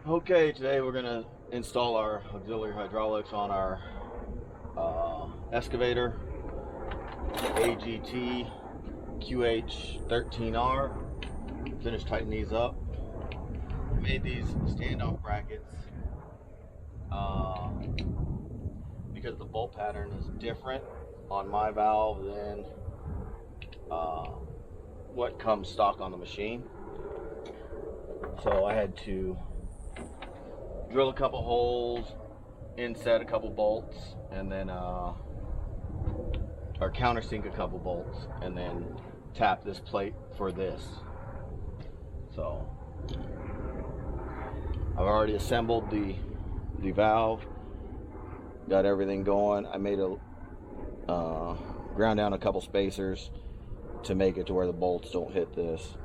Okay, today we're going to install our auxiliary hydraulics on our Excavator AGT QH13R. Finished tightening these up. I made these standoff brackets because the bolt pattern is different on my valve than what comes stock on the machine. So I had to drill a couple holes, inset a couple bolts, and then or countersink a couple bolts, and then tap this plate for this. So I've already assembled the valve, got everything going. I made a ground down a couple spacers to make it to where the bolts don't hit this.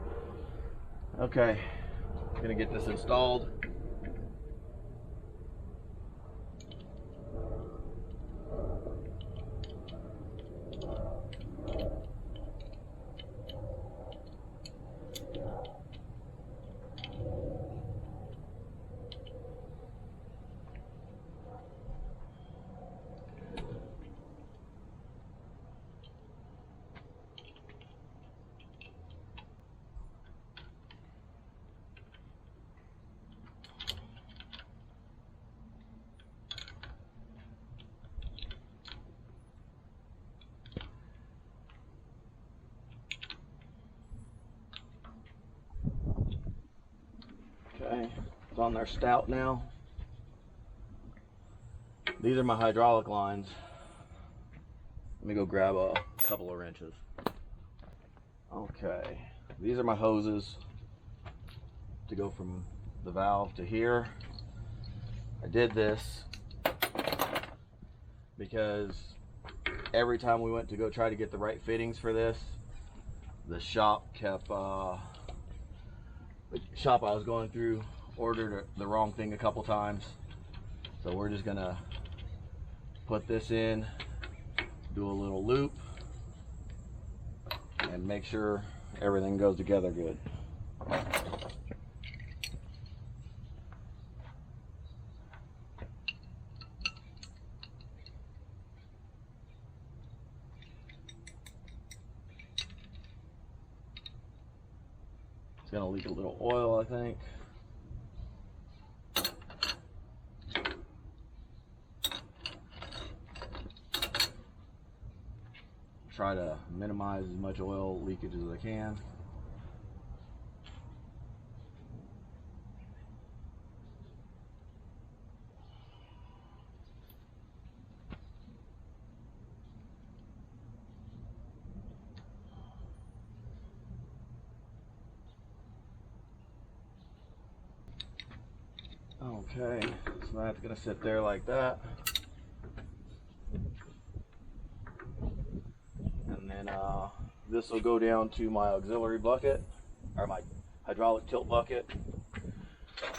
Okay, gonna get this installed. Okay, it's on there stout now. These are my hydraulic lines. Let me go grab a couple of wrenches. Okay, these are my hoses to go from the valve to here. I did this because every time we went to go try to get the right fittings for this, the shop kept the shop I was going through ordered the wrong thing a couple times. So we're just gonna put this in, do a little loop, and make sure everything goes together good. It's gonna leak a little oil, I think. Try to minimize as much oil leakage as I can. Okay, so that's gonna sit there like that. And then this will go down to my auxiliary bucket, or my hydraulic tilt bucket.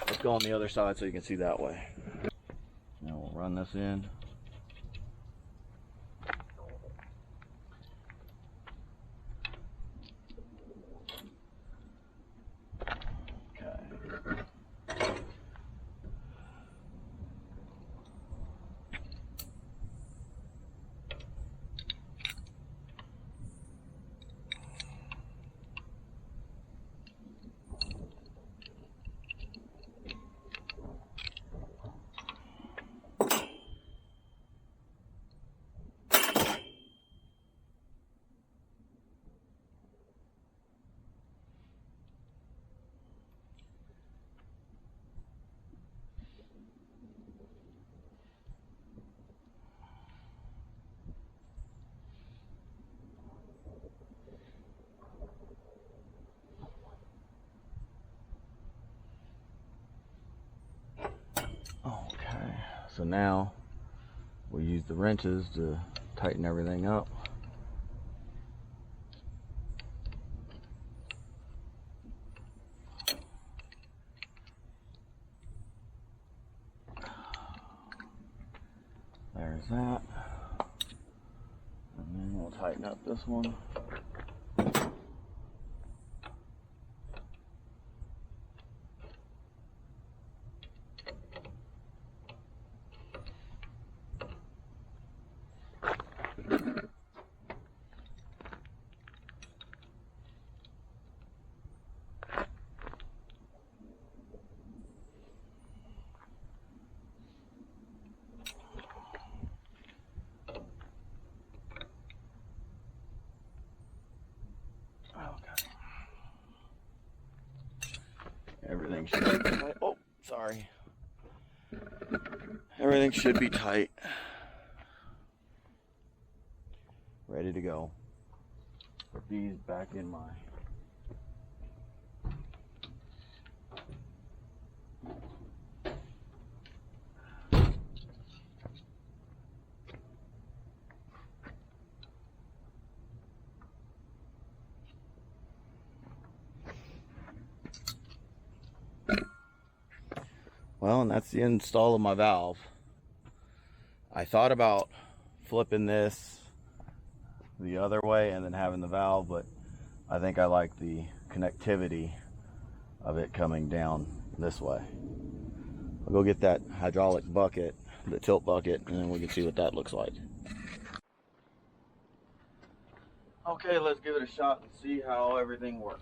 Let's go on the other side so you can see that way. Now we'll run this in. Okay, so now we use the wrenches to tighten everything up. There's that. And then we'll tighten up this one. everything should be tight. Oh, sorry. Everything should be tight. Ready to go. Put these back in my well, and that's the install of my valve. I thought about flipping this the other way and then having the valve, but I think I like the connectivity of it coming down this way. I'll go get that hydraulic bucket, the tilt bucket, and then we can see what that looks like. Okay, let's give it a shot and see how everything works.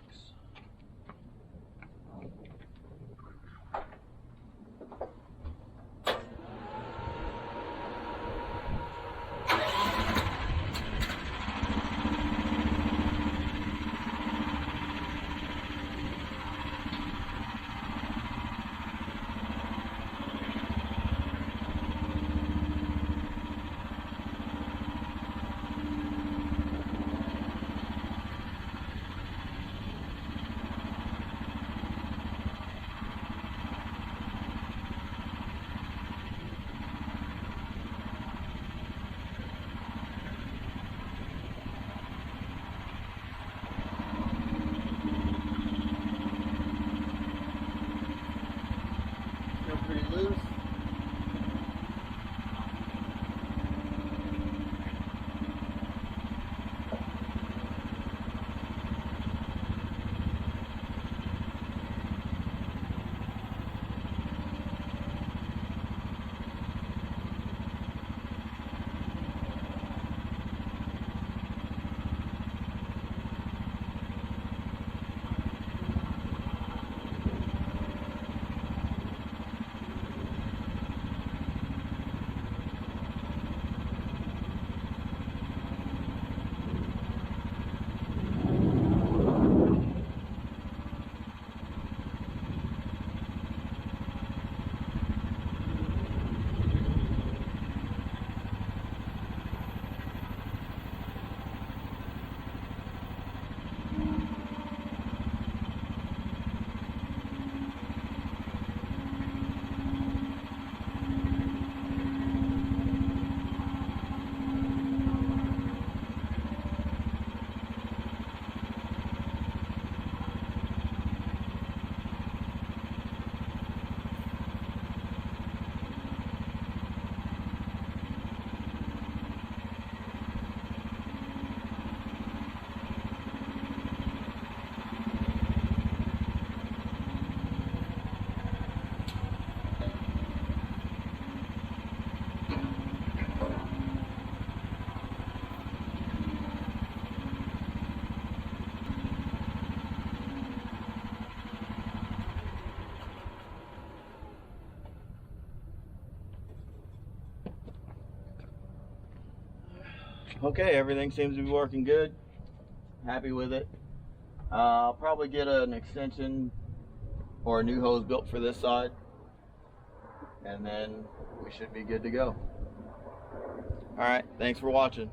Pretty loose. Okay, everything seems to be working good. Happy with it. I'll probably get an extension or a new hose built for this side, and then we should be good to go. All right, thanks for watching.